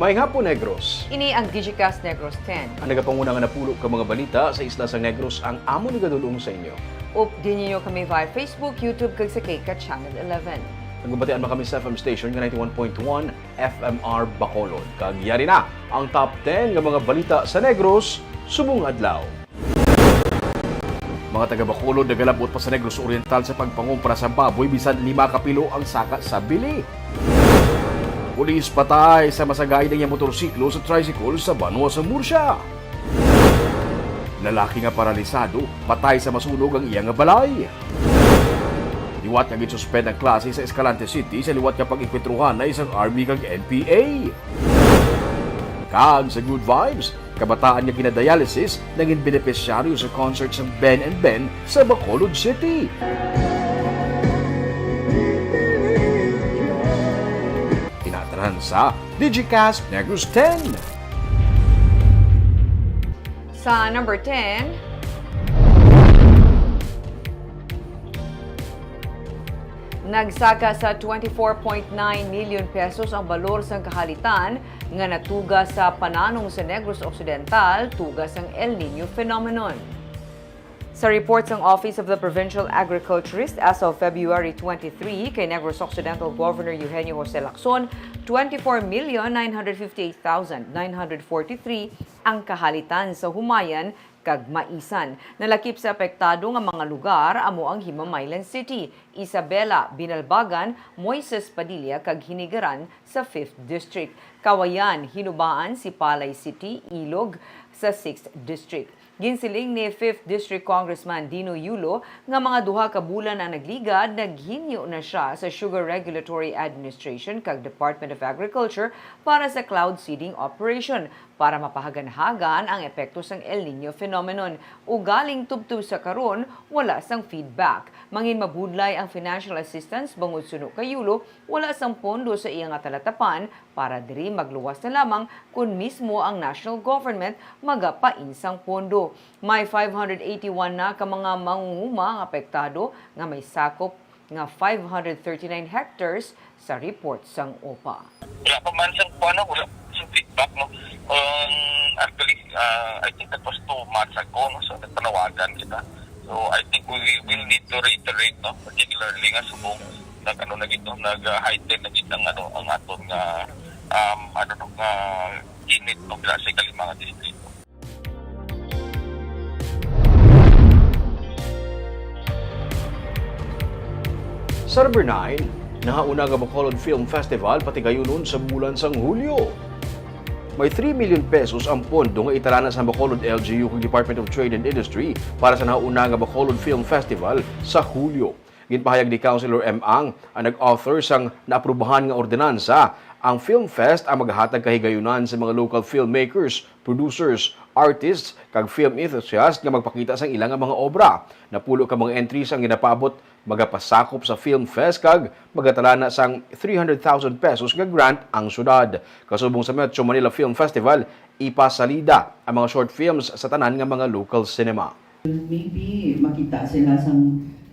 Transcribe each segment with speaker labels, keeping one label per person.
Speaker 1: May hapon, Negros.
Speaker 2: Ini ang Digicast Negros 10.
Speaker 1: Ang nagapanguna nga napulo ka mga balita sa isla sa Negros ang amo ni gadulong sa inyo.
Speaker 2: Update niyo kami via Facebook, YouTube, kag sa Kika Channel 11.
Speaker 1: Nagbabatian mo kami sa FM station nga 91.1 FMR Bacolod. Kagyari na ang top 10 nga mga balita sa Negros subong adlaw. Mga taga Bacolod nagalabot pa sa Negros Oriental sa pagpangumpra sa baboy bisan 5 kapilo ang saka sa bili. Pulis patay sa masagay ng motorsiklo sa tricycle sa Banwa sa Murcia. Lalaki nga paralisado, patay sa masunog ang iyang balay. Liwat nga gisuspend ang klase sa Escalante City sa liwat nga pag-ikwentruhan na isang army kag NPA. Kag sa Good Vibes, kabataan nga kinadialysis naging benepisyaryo sa concert sa Ben and Ben sa Bacolod City. Tinatarahan sa Digicast Negros 10.
Speaker 2: Sa number 10, nagsaka sa 24.9 million pesos ang balor sa kahalitan nga natuga sa pananong sa Negros Occidental tugas ang El Niño phenomenon. Sa report ng Office of the Provincial Agriculturist as of February 23 kay Negros Occidental Governor Eugenio Jose Lacson, 24,958,943 ang kahalitan sa Humayan kag Maisan. Nalakip sa apektado nga mga lugar amo ang Himamaylan City, Isabela, Binalbagan, Moises Padilla kag Hinigaran sa 5th District. Kawayan, Hinubaan, Sipalay City, Ilog sa 6th District. Ginsiling ni 5th District Congressman Dino Yulo nga mga duha ka bulan ang nagligad, naghinyo na siya sa Sugar Regulatory Administration kag Department of Agriculture para sa cloud seeding operation para mapahagan-hagan ang epekto sang El Niño phenomenon. Ugaling tubtub sa karon, wala sang feedback. Mangin mabudlay ang financial assistance bangod suno kay Yulo, wala sang pondo sa iyang talatapan para diri magluwas na lamang kun mismo ang national government magapainsang pondo. May 581 na ka mga mangunguma ang apektado nga may sakop nga 539 hectares sa report sang OPA.
Speaker 3: Wala pa man sa wala sa feedback, no? Actually, I think that was 2 months ago, no? So nagpanawagan kita. So I think we will need to reiterate, no? Particularly nga subong nag-heighten na gitang ang aton nga init no basically mga distrito.
Speaker 1: Sa number 9, nahauna nga Bacolod Film Festival pati gayunon sa bulan sang Hulyo. May 3 million pesos ang pondo nga italana sa Bacolod LGU kag Department of Trade and Industry para sa nahauna nga Bacolod Film Festival sa Hulyo. Ginpahayag ni Councilor M. Ang nag-author sang naaprubahan nga ordinansa. Ang Film Fest ang maghatag kahigayunan sa mga local filmmakers, producers, artists, kag film enthusiasts nga magpakita sang ilang mga obra. Napulo ka mga entries ang ginapaabot magapasakop sa Film Fest kag magatalana sang 300,000 pesos nga grant ang syudad. Kasubong sa Metro Manila Film Festival, ipasalida ang mga short films sa tanan nga mga local cinema.
Speaker 4: Maybe makita sila sa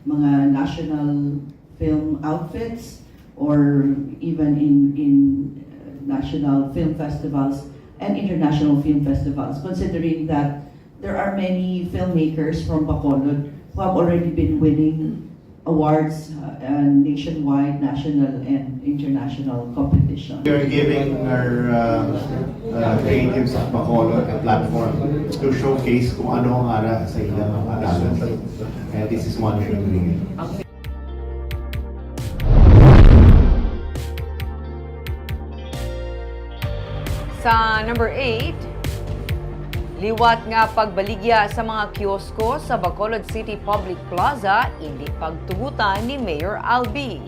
Speaker 4: mga national film outfits or even in national film festivals and international film festivals, considering that there are many filmmakers from Bacolod who have already been winning awards nationwide, national, and international competition.
Speaker 5: We are giving our creatives at Bacolod a platform to showcase kung ano ang ara sa ilang adalan. And this is one way of doing it.
Speaker 2: Sa number 8, liwat nga pagbaligya sa mga kiosko sa Bacolod City Public Plaza, hindi pagtugutan ni Mayor Albi.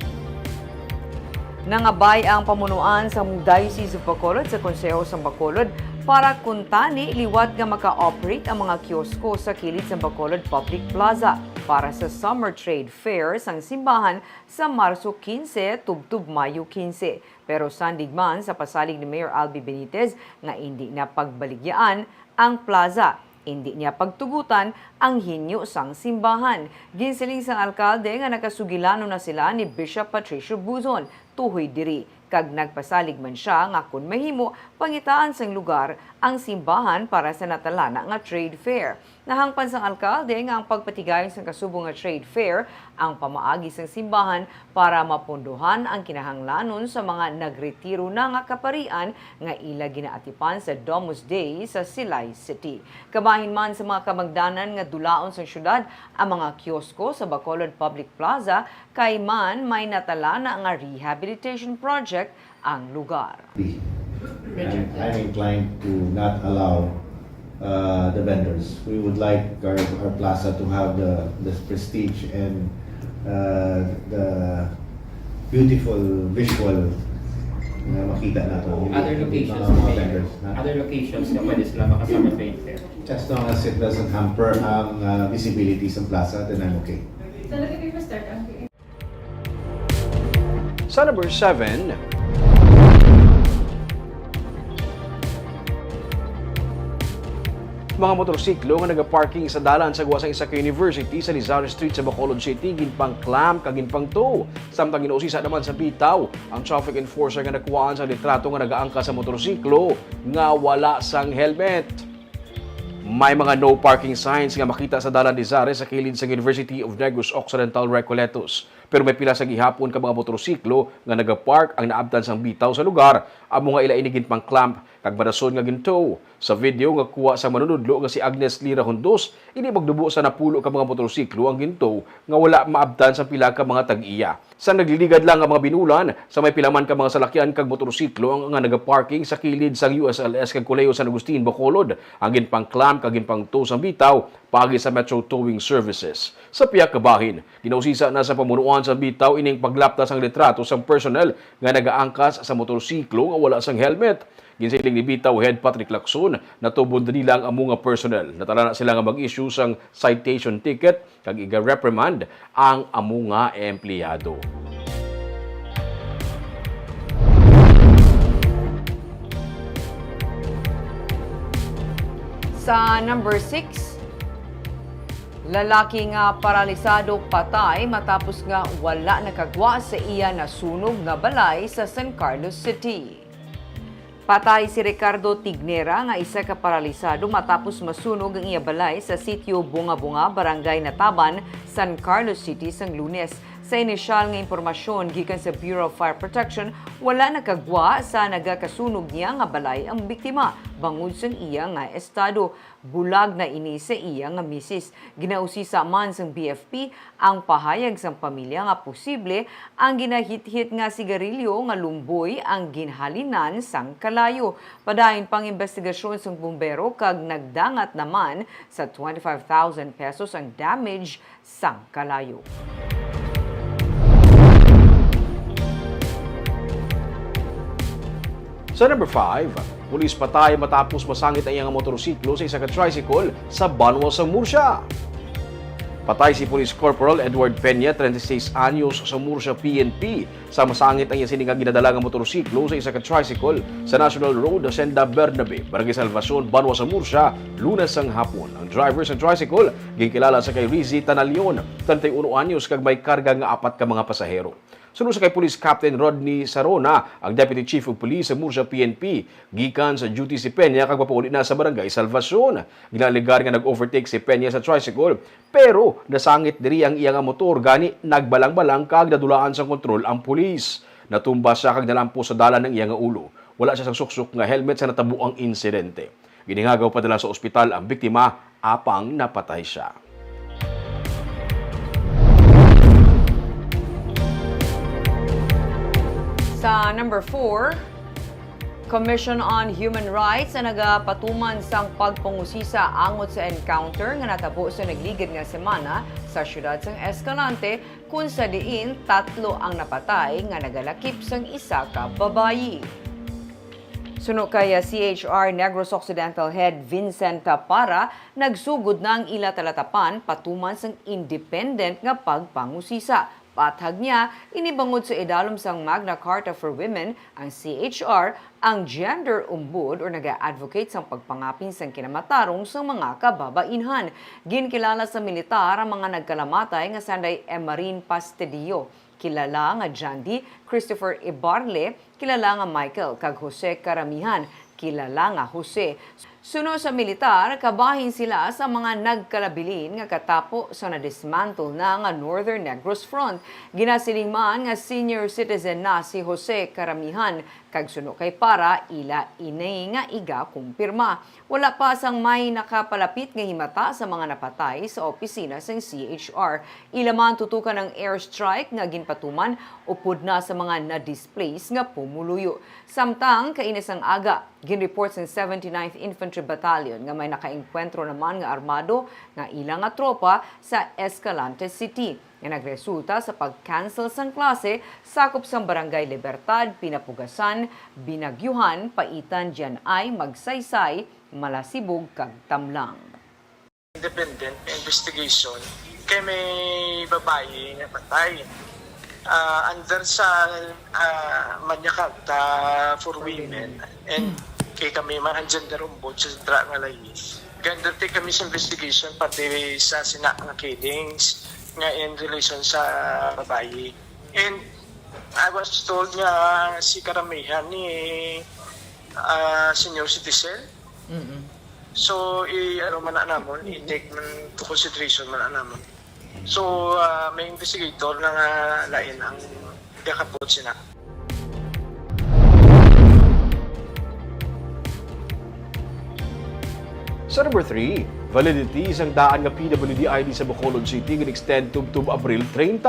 Speaker 2: Nangabay ang pamunuan sa Diocese of Bacolod sa Konseho sa Bacolod para kuntani liwat nga maka-operate ang mga kiosko sa kilid sa Bacolod Public Plaza para sa Summer Trade Fair sang simbahan sa Marso 15 tubtub Mayo 15. Pero sandigman sa pasalig ni Mayor Albi Benitez nga hindi na pagbaligyaan ang plaza. Hindi niya pagtugutan ang hinyo sang simbahan. Ginsiling sang alkalde nga nakasugilano na sila ni Bishop Patricio Buzon. Tuhoy diri kag nagpasalig man siya nga kun mahimo pangitaan sang lugar ang simbahan para sa natalana nga trade fair. Nahangpan sang alkalde nga ang pagpatigayon sang kasubong nga trade fair ang pamaagi sang simbahan para mapunduhan ang kinahanglanon sa mga nagretiro na nga kaparian nga ila ginaatipan sa Domus Dei sa Silay City. Kabahin man sa mga kamagdanan nga dulaon sa syudad ang mga kiosko sa Bacolod Public Plaza kay man may natalana nga rehabilitation project ang lugar.
Speaker 5: And I'm inclined to not allow the vendors. We would like our plaza to have the prestige and the beautiful visual na makita natin.
Speaker 6: Other locations,
Speaker 5: Mga vendors.
Speaker 6: other locations na pwede sila makasama trade fair.
Speaker 5: As long as it doesn't hamper ang visibility sa plaza, then I'm okay.
Speaker 7: Talaga kayo ma-start ang
Speaker 1: Sa number 7, mga motorsiklo nga nagaparking sa dalan sa guwasang isa ka university sa Lizarra Street sa Bacolod City ginpang clam kag ginpang tow. Samtang ginuusisa naman sa bitaw ang traffic enforcer nga nakuhaan sa litrato nga nagaangka sa motorsiklo nga wala sang helmet. May mga no parking signs nga makita sa dalan ni Lizarra sa kilid sa University of Negros Occidental Recoletos. Pero may pila sa gihapon ka mga motorsiklo nga nagapark ang naabtan sang bitaw sa lugar. Ang mga ilainigin pang clamp kag madason nga gintow. Sa video nga kuha sa manunudlo nga si Agnes Lira Hondos, ini magdubo sa napulo ka mga motorsiklo ang gintow nga wala maabtan sa pila ka mga tag-iya. Sa nagliligad lang ang mga binulan, sa may pilaman ka mga salakyan kag motorsiklo ang nga nagaparking sa kilid sang USLS kag Colegio San Agustin, Bacolod. Ang ginpang clamp kag ginpang tow sang bitaw pagi sa Metro Towing Services. Sa piyak kabahin, ginausisa na sa pamunuan sa bitaw ining paglaptas ang litrato sang personnel nga nagaangkas sa motorsiklo nga wala sang helmet. Ginsiling ni Bitaw Head Patrick Lacson na tubod nila ang mga personnel. Natala na sila nga mag-issue sang citation ticket kag iga-reprimand ang amunga empleyado.
Speaker 2: Sa number 6, lalaki nga paralisado patay matapos nga wala nakagwa sa iya na sunog nga balay sa San Carlos City. Patay si Ricardo Tignera nga isa ka paralisado matapos masunog ang iya balay sa sitio Bunga-Bunga, Barangay Nataban, San Carlos City sang Lunes. Sa inisyal nga impormasyon gikan sa Bureau of Fire Protection, wala nakagwa sa nagakasunog niya nga balay ang biktima bangod sa iya nga estado. Bulag na ini sa iya nga misis. Ginausisa man sang BFP ang pahayag sang pamilya nga posible ang ginahit-hit nga sigarilyo nga lumboy ang ginhalinan sang kalayo. Padayon pang investigasyon sang bumbero kag nagdangat naman sa 25,000 pesos ang damage sang kalayo.
Speaker 1: Sa number 5, pulis patay matapos masangit ang iyang motorsiklo sa isa ka tricycle sa Banwa sa Murcia. Patay si Police Corporal Edward Peña, 36 anyos sa Murcia PNP sa masangit ang iyang siningang ginadala nga motorsiklo sa isa ka tricycle sa National Road Hacienda Bernabe, Barangay Salvacion, Banwa sa Murcia, Lunes ang hapon. Ang driver sa tricycle ginkilala sa kay Rizzy Tanalion, 31 anyos kag may karga nga 4 ka mga pasahero. Sunod sa kay Police Captain Rodney Sarona, ang Deputy Chief of Police sa Murcia PNP, gikan sa duty si Peña kag mapauli na sa Barangay Salvacion. Ginaligar nga nag-overtake si Peña sa tricycle, pero nasangit diri ang iyang motor gani nagbalang-balang kag nadulaan sa kontrol ang pulis. Natumba siya kag nalampo sa dalan ng iyang ulo. Wala siya sang suksok nga helmet sa natabo ang insidente. Giningagaw padala sa ospital ang biktima apang napatay siya.
Speaker 2: Sa number 4, Commission on Human Rights ang nagapatuman sang pagpangusisa angot sa encounter nga natabo sa nagligid nga semana sa syudad sang Escalante kung sa diin 3 ang napatay nga nagalakip sang isa ka babayi. Suno kaya CHR Negros Occidental Head Vincent Tapara, nagsugod na ang ila talatapan patuman sang independent nga pagpangusisa. Patag niya, inibangod sa idalom sang Magna Carta for Women, ang CHR, ang gender umbud o nag-advocate sang pagpangapin sang kinamatarong sa mga kababainhan. Ginkilala sa militar ang mga nagkalamatay nga sanday Emarine Pastedio. kilala nga Jandy Christopher Ibarle, kilala nga Michael, kag Jose Karamihan, kilala nga Jose. Suno sa militar, kabahin sila sa mga nagkalabilin nga katapo sa nadismantle na nga Northern Negros Front. Ginasiling man nga senior citizen na si Jose Karamihan, kag suno kay para ila inay nga iga kumpirma. Wala pa sang may nakapalapit nga himata sa mga napatay sa opisina sang CHR. Ila man tutukan ng airstrike nga ginpatuman upod na sa mga na-displace nga pumuluyo. Samtang kainis ang aga, ginreport sa 79th Infantry Battalion nga may nakaengkwentro naman nga armado nga ilang nga tropa sa Escalante City nga nagresulta sa pag-cancel sang klase sakop sang Barangay Libertad, Pinapugasan, Binagyuhan, Paitan, Dianay, Magsaysay, Malasibog, kag Tamlang.
Speaker 7: Independent investigation kay may babae nga patay. Under sa Manyakata for women and kay kami man ang gender ombud sa Dra nga Layis. Ganda kami sa investigation pati sa sina nga killings nga in relation sa babae. And I was told nga si Karamihan ni senior citizen. So, ano man na namon, i-take man to consideration man na namon. So, may investigator na nga lain ang kakapot sina.
Speaker 1: Sa number 3, validity isang daan nga PWD ID sa Bacolod City gin-extend tub Abril 30.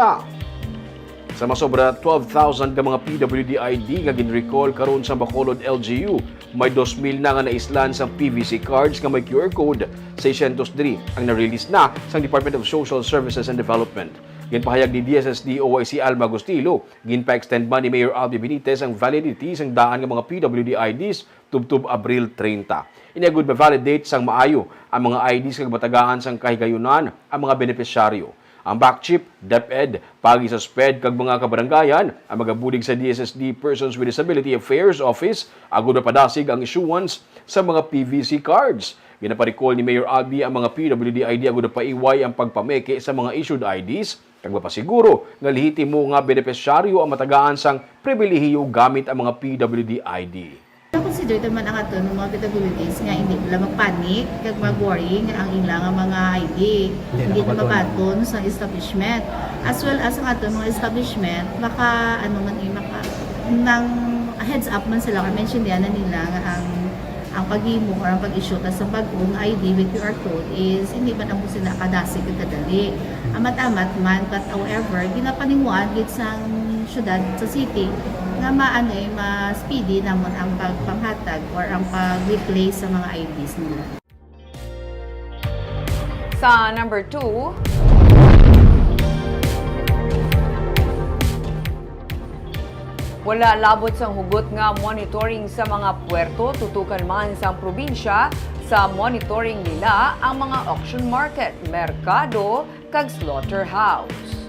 Speaker 1: Sa masobra 12,000 ka mga PWD ID nga gin-recall karon sa Bacolod LGU, may 2,000 na nga naislan sa PVC cards nga may QR code. 603 ang na-release na sa Department of Social Services and Development. Ginpahayag ni DSSD OIC Alma Agustilo, ginpa-extend man ni Mayor Albi Benitez ang validity sang daan nga mga PWD IDs tub Abril 30. Inagud ma-validate sang maayo ang mga IDs kag matagaan sang kahigayunan ang mga benepisyaryo. Ang backchip, DepEd, pagi sa SPED kag mga kabaranggayan, ang magabudig sa DSSD Persons with Disability Affairs Office, agud na padasig ang issuance sa mga PVC cards. Ginaparikol ni Mayor Albi ang mga PWD ID agud na paiway ang pagpameke sa mga issued IDs kag mapasiguro nga lehitimo nga benepisyaryo ang matagaan sang pribilehiyo gamit ang mga PWD ID.
Speaker 8: Consider naman ang ato ng mga PWDs nga hindi nila magpanik kag mag-worry nga ang ilang mga ID hindi na mabaton sa establishment as well as ang ato mga establishment maka nang heads up man sila ka mention diyan na nila nga ang paghimo or ang pag-issue sa bagong ID with QR code is hindi man ang sila kadasig kadali. Amat-amat man but however ginapaningwan gid sang syudad sa city nga ma-speedy namon ang pagpanghatag or ang pag-replace sa mga IDs nila.
Speaker 2: Sa number 2, wala labot sang hugot nga monitoring sa mga puerto, tutukan man sa probinsya sa monitoring nila ang mga auction market, merkado, kag slaughterhouse.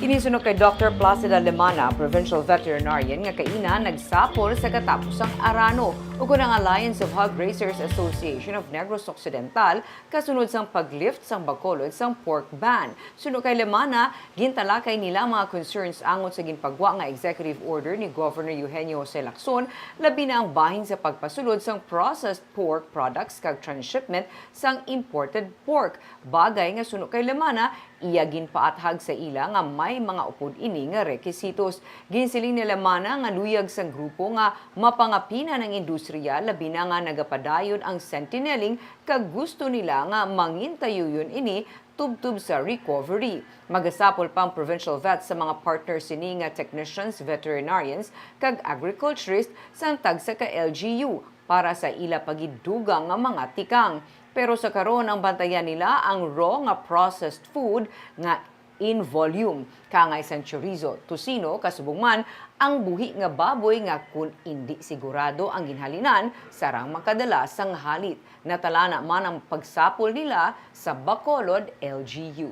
Speaker 2: Inisunod kay Dr. Placida Lemana, Provincial Veterinarian, nga kaina nagsapol sa katapusang arano ug ang Alliance of Hog Raisers Association of Negros Occidental kasunod sang paglift sang Bacolod sang pork ban. Sunod kay Lemana, gintalakay nila mga concerns angon sa ginpagwa nga executive order ni Governor Eugenio Jose Lacson labi na ang bahin sa pagpasulod sang processed pork products kag transshipment sang imported pork. Bagay nga sunod kay Lemana, iya ginpaathag sa ila nga may mga upod ini nga rekisitos. Ginsiling nila mana nga luyag sa grupo nga mapangapina ng industriya labi na nga nagapadayon ang sentineling kag gusto nila nga mangintayuyon ini tubtub sa recovery. Magasapol pang provincial vet sa mga partners sini nga technicians, veterinarians kag agriculturist sang tagsa ka LGU para sa ila pagidugang nga mga tikang. Pero sa karon ang bantayan nila ang raw nga processed food nga in volume. Kangay sang chorizo, tusino, kasubong man ang buhi nga baboy nga kun hindi sigurado ang ginhalinan sarang makadala sang halit. Natalana man ang pagsapol nila sa Bacolod LGU.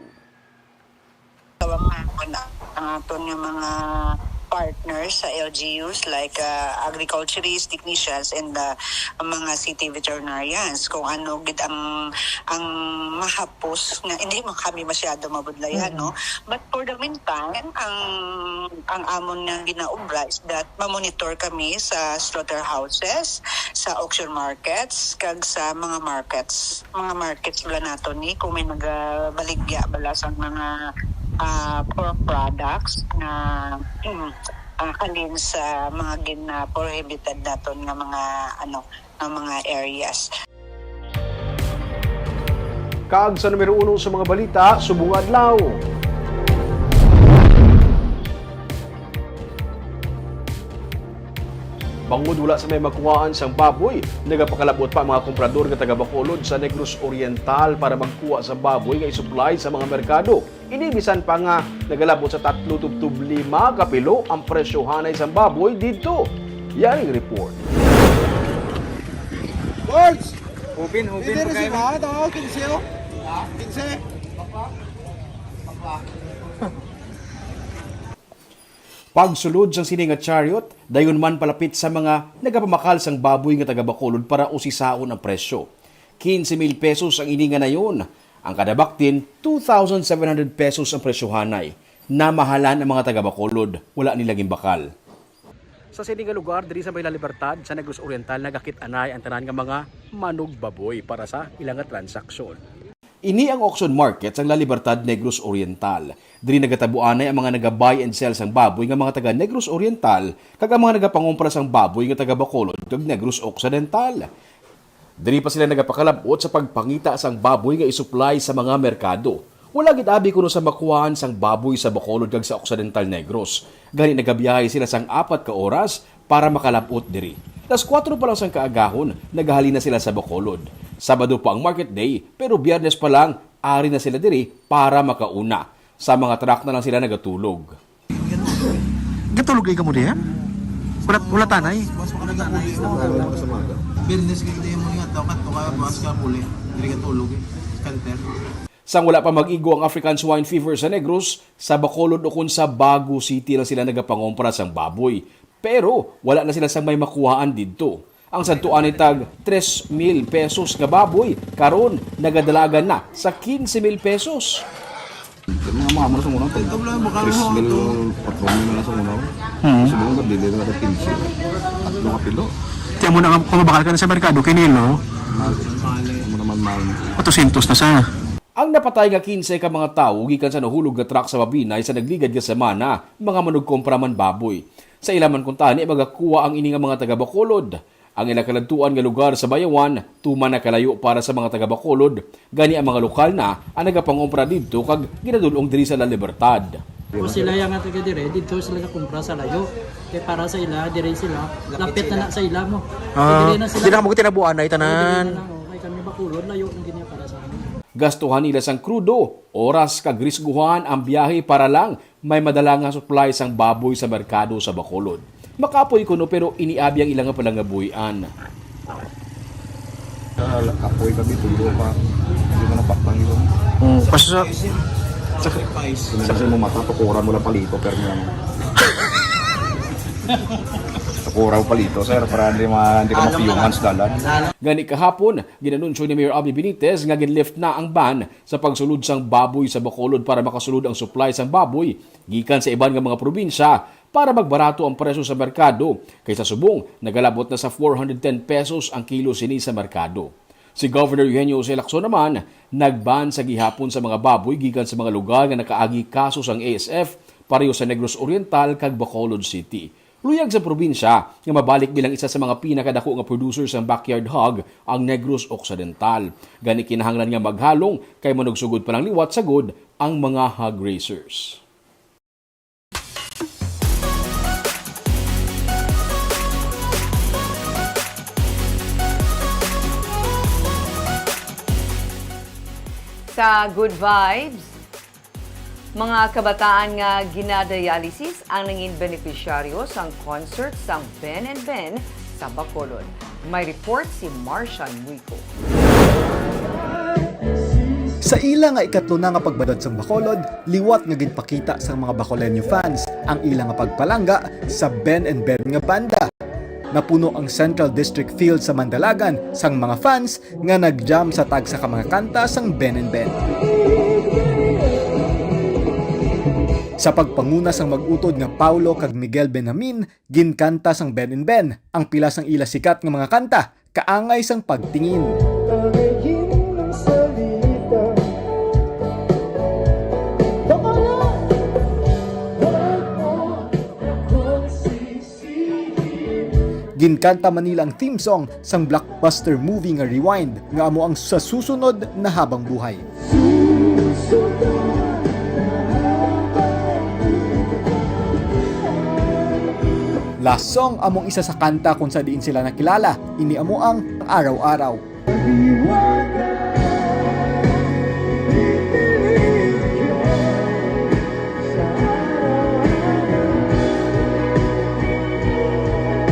Speaker 9: Ang aton nga mga partners sa LGUs like agriculturists, technicians, and mga city veterinarians kung ano gid ang mahapos nga hindi mo kami masyado mabudlayan, no? But for the meantime, ang amon nga ginaobra is that mamonitor kami sa slaughterhouses, sa auction markets, kag sa mga markets wala nato ni kung may nagabaligya bala sa mga pork products na kalin sa mga gina-prohibited naton nga mga areas.
Speaker 1: Kag sa numero 1 sa mga balita, subong adlaw. Bangod wala sa may magkuhaan sang baboy, nagapakalabot pa ang mga komprador nga taga Bacolod sa Negros Oriental para magkuha sa baboy nga isupply sa mga merkado. Inibisan pa nga nagalabot sa 3.5 kapilo ang presyohanay sa baboy dito. Yan ang report.
Speaker 6: Birds! Hubin po kayo.
Speaker 1: Pagsulod sang sini nga chariot, dayon man palapit sa mga nagapamakal sang baboy nga taga Bacolod para usisaon ang presyo. 15,000 pesos ang ini nga nayon. Ang kada baktin, 2,700 pesos ang presyohanay. Namahalan ang mga taga Bacolod, wala nilang bakal. Sa sini nga lugar, diri sa may La Libertad, sa Negros Oriental, nagakit-anay ang tanan nga mga manog baboy para sa ilang nga transaksyon. Ini ang auction market sa La Libertad, Negros Oriental. Diri nagatabuanay ang mga naga-buy and sell sang baboy nga mga taga Negros Oriental kag ang mga nagapangumpra sang baboy nga taga Bacolod kag Negros Occidental. Diri pa sila nagapakalabot sa pagpangita sang baboy nga isupply sa mga merkado. Wala gid abi kuno sa makuhaan sang baboy sa Bacolod kag sa Occidental Negros. Gani nagabiyahe sila sang 4 ka oras para makalabot diri. Tas 4 pa lang sang kaagahon, nagahalina sila sa Bacolod. Sabado pa ang market day, pero Biyernes pa lang, ari na sila diri para makauna. Sa mga truck na lang sila nagatulog.
Speaker 10: Gatulog kayo mo diya? Wala tanay?
Speaker 5: Business kayo mo nga daw kato ka bukas ka puli. Dili ka tulog Scanter.
Speaker 1: Sang wala pa mag-igo ang African swine fever sa Negros, sa Bacolod o kung sa Bagu City lang sila nagapangompra sang baboy. Pero wala na sila sang may makuhaan dito. Ang santuan ay tag 3,000 pesos nga baboy, karon nagadalagan na sa 15,000 pesos.
Speaker 11: Mga mama na sa muna, 3,000, 4,000 na sa muna. Subong ka, dili na 15. At mga pilo.
Speaker 10: Tiyan mo na kung mabakal ka na sa merkado, kinilo,
Speaker 11: Mo naman mahal.
Speaker 10: 800 na sa.
Speaker 1: Ang napatay nga 15 ka mga tao gikan sa nahulog nga truck sa Mabinay sa nagligad nga semana, mga manugkompra man baboy. Sa ilaman kung tani magakuha ang ini nga mga taga Bacolod. Ang ilakalantuan nga lugar sa Bayawan, tuman na kalayo para sa mga taga Bacolod. Gani ang mga lokal na ang nagapangompra dito kag ginadulong diri sa La Libertad.
Speaker 12: O sila yung nga taga dire, dito sila nakumpra sa layo. Kaya para sa ila, dire sila, lapit na sa ila mo.
Speaker 10: Hindi na mo tinabuan na itanan.
Speaker 12: Kaya kami Bacolod, layo ng ganyan para sa amin.
Speaker 1: Gastuhan nila sang krudo, oras kag risguhan ang biyahe para lang may madala nga supply sang baboy sa merkado sa Bacolod. Makapoy kuno pero iniabi ang ilang nga palangabuhian.
Speaker 11: Apoy kami, tulo pa. Hindi mo napakpang ito.
Speaker 10: Kasi
Speaker 11: Kasi mo mata, tukuran mo lang palito, pero nga. Tukuran mo palito, sir, para hindi ka mapiyungan sa dalan.
Speaker 1: Gani kahapon, ginanunsyo ni Mayor Abby Benitez nga ginlift na ang ban sa pagsulod sang baboy sa Bacolod para makasulod ang supply sang baboy gikan sa iban nga mga probinsya para magbarato ang presyo sa merkado. Kaysa subong, nagalabot na sa 410 pesos ang kilo sini sa merkado. Si Governor Eugenio Jose Lacson naman, nagban sa gihapon sa mga baboy gikan sa mga lugar nga nakaagi kaso sang ASF pareho sa Negros Oriental kag Bacolod City. Luyag sa probinsya nga mabalik bilang isa sa mga pinakadako nga producers ng backyard hog ang Negros Occidental. Gani kinahanglan nga maghalong kay manugsugod pa ng liwat sagod ang mga hog raisers.
Speaker 2: Sa Good Vibes, mga kabataan nga ginadialysis ang nanging benepisyaryo sang concert sang Ben and Ben sa Bacolod. May report si Marshan Wico.
Speaker 13: Sa ila nga ikatlo na nga pagbadad sang Bacolod, liwat nga ginpakita sa mga Bacoleño fans ang ila nga pagpalangga sa Ben and Ben nga banda. Napuno ang Central District Field sa Mandalagan sang mga fans nga nagjam sa tagsa ka mga kanta sang Ben and Ben. Sa pagpanguna sang mag-utod nga Paulo kag Miguel Benjamin, ginkanta sang Ben and Ben ang pila sang ila sikat nga mga kanta, kaangay sang pagtingin. Ginkanta Manila ang theme song sang blockbuster movie nga Rewind nga amo ang sa susunod na habang buhay. Last song among isa sa kanta kung sa diin sila nakilala, ini amo ang Araw-Araw.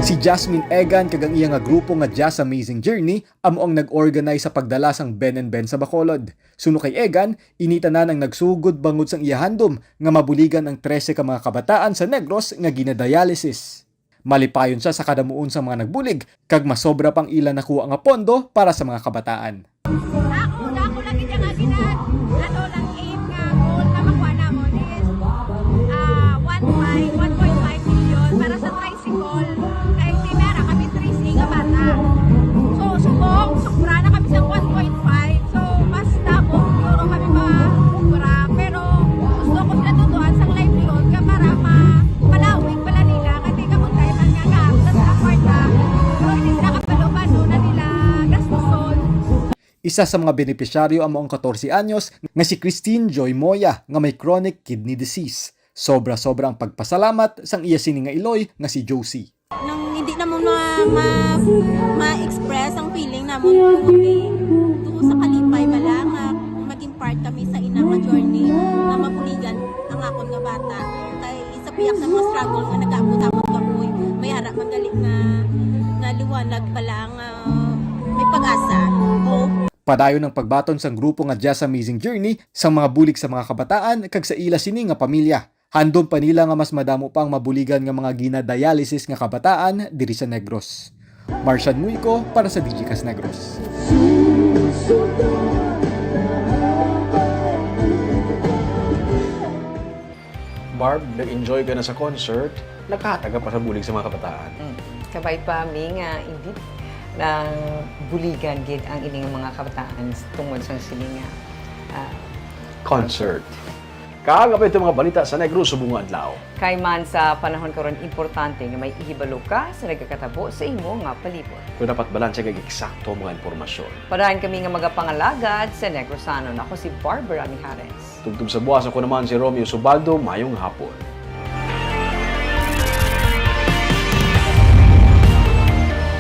Speaker 13: Si Jasmine Egan kag ang iya nga grupo nga Jazz Amazing Journey amo ang nag-organize sa pagdala sang Ben and Ben sa Bacolod. Suno kay Egan, inita na nang nagsugod bangod sang iya handom nga mabuligan ang 13 ka mga kabataan sa Negros nga ginadialysis. Malipayon siya sa kadamuon sa mga nagbulig kag masobra pang ila nakuha nga pondo para sa mga kabataan.
Speaker 8: Ako lagi niya nga ginat. Ano lang aim nga goal na makuha na mo is 1.5 million para sa tricycle. Kaya timera kami 3C nga bata. So subong, sobra na kami sa 1.5. So mas damo, siguro kami ma-ubra. Pero gusto ko sila tutuan sa livelihood ka para malawig pala nila. Kasi kapag tayo nga sa kwarta, so hindi sila kapalo-palo na nila gastuson.
Speaker 13: Isa sa mga benepisyaryo amo ang 14 anyos nga si Christine Joy Moya nga may chronic kidney disease. Sobra-sobra ang pagpasalamat sang iya sini nga iloy nga si Josie.
Speaker 8: Nang hindi na mo ma-express ang feeling na mo tuho sa kalipay bala nga maging part kami sa ina nga journey na mabuligan ang akon nga bata. Kay isa piyak sa mga struggle nga nag-abot-abot kamoy may harap madali nga liwanag bala nga may pag-asa. Hope.
Speaker 13: Padayon ng pagbaton sang grupo nga Jazz Amazing Journey sa mga bulig sa mga kabataan kag sa ila sini nga pamilya. Handom pa nila nga mas madamo pang mabuligan nga mga ginadialysis nga kabataan diri sa Negros. Marcian Muico para sa Digikas Negros.
Speaker 1: Barb, nag-enjoy ka na sa concert, nakahataga pa sa bulig sa mga kabataan.
Speaker 2: Kabay pa mi nga indeed na buligan gid ang ining mga kabataan tungod sa siling
Speaker 1: Concert. Kaagapay itong mga balita sa Negros sa bunga adlaw.
Speaker 2: kay man sa panahon karon importante nga may ihibalo ka sa nagakatabo sa imo nga palibot.
Speaker 1: Kung dapat balanse kag eksakto mga impormasyon.
Speaker 2: Parahan kami nga magapangalagad sa Negrosano. Ako si Barbara Mijares.
Speaker 1: Tugtog sa buwas ako naman si Romeo Subaldo, mayong hapon.